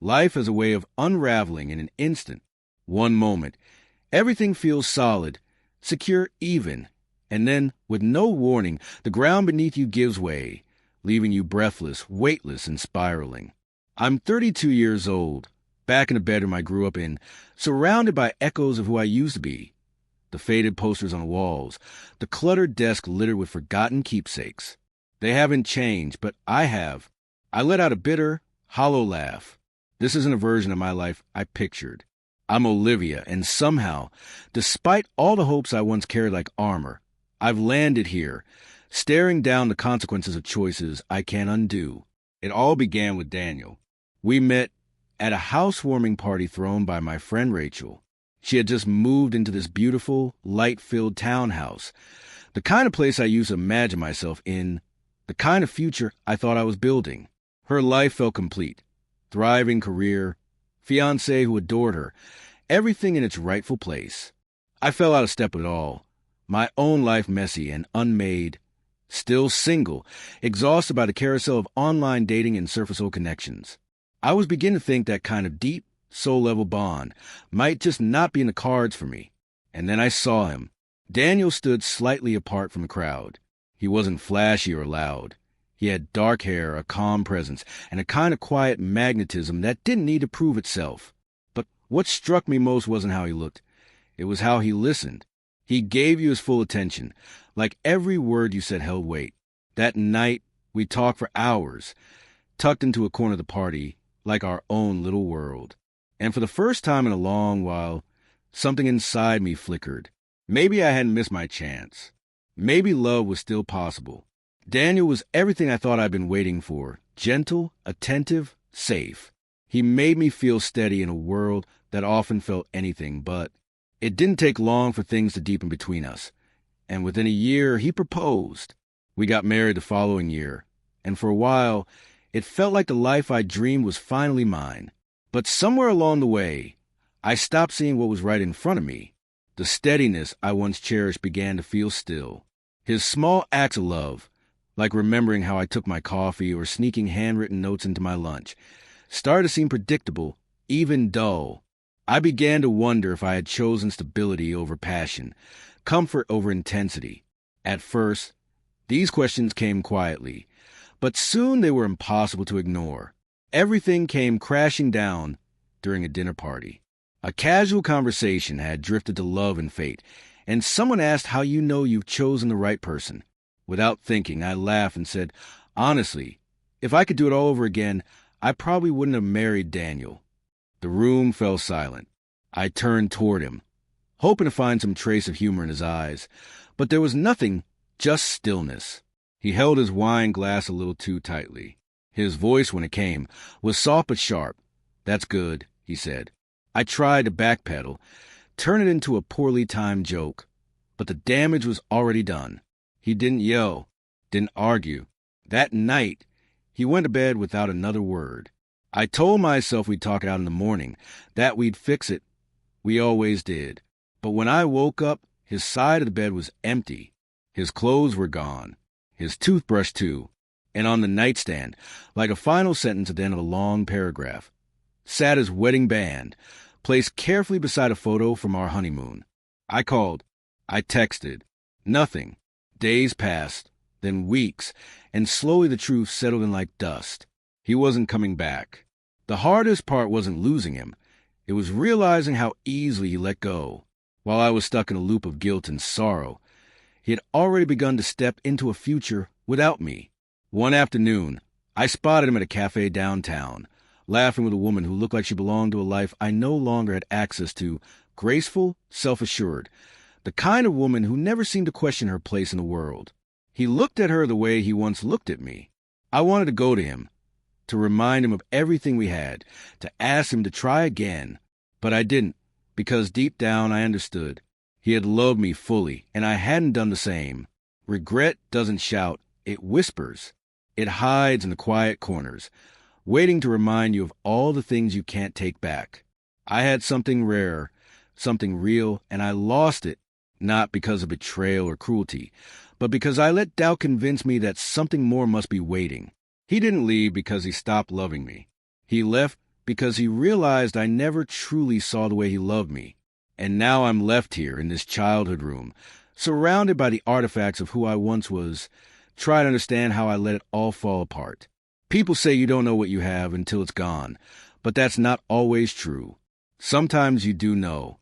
Life as a way of unraveling in an instant. One moment, everything feels solid, secure, even, and then, with no warning, the ground beneath you gives way, leaving you breathless, weightless, and spiraling. I'm 32 years old, back in the bedroom I grew up in, surrounded by echoes of who I used to be. The faded posters on the walls, the cluttered desk littered with forgotten keepsakes. They haven't changed, but I have. I let out a bitter, hollow laugh. This isn't a version of my life I pictured. I'm Olivia, and somehow, despite all the hopes I once carried like armor, I've landed here, staring down the consequences of choices I can't undo. It all began with Daniel. We met at a housewarming party thrown by my friend Rachel. She had just moved into this beautiful, light-filled townhouse, the kind of place I used to imagine myself in, the kind of future I thought I was building. Her life felt complete. Thriving career, fiancé who adored her, everything in its rightful place. I fell out of step with it all. My own life messy and unmade, still single, exhausted by the carousel of online dating and surface-level connections. I was beginning to think that kind of deep, soul-level bond might just not be in the cards for me. And then I saw him. Daniel stood slightly apart from the crowd. He wasn't flashy or loud. He had dark hair, a calm presence, and a kind of quiet magnetism that didn't need to prove itself. But what struck me most wasn't how he looked. It was how he listened. He gave you his full attention, like every word you said held weight. That night, we talked for hours, tucked into a corner of the party, like our own little world. And for the first time in a long while, something inside me flickered. Maybe I hadn't missed my chance. Maybe love was still possible. Daniel was everything I thought I'd been waiting for. Gentle, attentive, safe. He made me feel steady in a world that often felt anything but. It didn't take long for things to deepen between us. And within a year, he proposed. We got married the following year. And for a while, it felt like the life I dreamed was finally mine. But somewhere along the way, I stopped seeing what was right in front of me. The steadiness I once cherished began to feel still. His small acts of love, like remembering how I took my coffee or sneaking handwritten notes into my lunch, started to seem predictable, even dull. I began to wonder if I had chosen stability over passion, comfort over intensity. At first, these questions came quietly, but soon they were impossible to ignore. Everything came crashing down during a dinner party. A casual conversation had drifted to love and fate, and someone asked how you know you've chosen the right person. Without thinking, I laughed and said, honestly, if I could do it all over again, I probably wouldn't have married Daniel. The room fell silent. I turned toward him, hoping to find some trace of humor in his eyes, but there was nothing, just stillness. He held his wine glass a little too tightly. His voice, when it came, was soft but sharp. That's good, he said. I tried to backpedal, turn it into a poorly timed joke, but the damage was already done. He didn't yell, didn't argue. That night, he went to bed without another word. I told myself we'd talk it out in the morning, that we'd fix it. We always did. But when I woke up, his side of the bed was empty. His clothes were gone. His toothbrush, too. And on the nightstand, like a final sentence at the end of a long paragraph, sat his wedding band, placed carefully beside a photo from our honeymoon. I called. I texted. Nothing. Days passed, then weeks, and slowly the truth settled in like dust. He wasn't coming back. The hardest part wasn't losing him. It was realizing how easily he let go. While I was stuck in a loop of guilt and sorrow, he had already begun to step into a future without me. One afternoon, I spotted him at a cafe downtown, laughing with a woman who looked like she belonged to a life I no longer had access to, graceful, self-assured, the kind of woman who never seemed to question her place in the world. He looked at her the way he once looked at me. I wanted to go to him, to remind him of everything we had, to ask him to try again. But I didn't, because deep down I understood. He had loved me fully, and I hadn't done the same. Regret doesn't shout, it whispers. It hides in the quiet corners, waiting to remind you of all the things you can't take back. I had something rare, something real, and I lost it, not because of betrayal or cruelty, but because I let doubt convince me that something more must be waiting. He didn't leave because he stopped loving me. He left because he realized I never truly saw the way he loved me. And now I'm left here in this childhood room, surrounded by the artifacts of who I once was, trying to understand how I let it all fall apart. People say you don't know what you have until it's gone, but that's not always true. Sometimes you do know,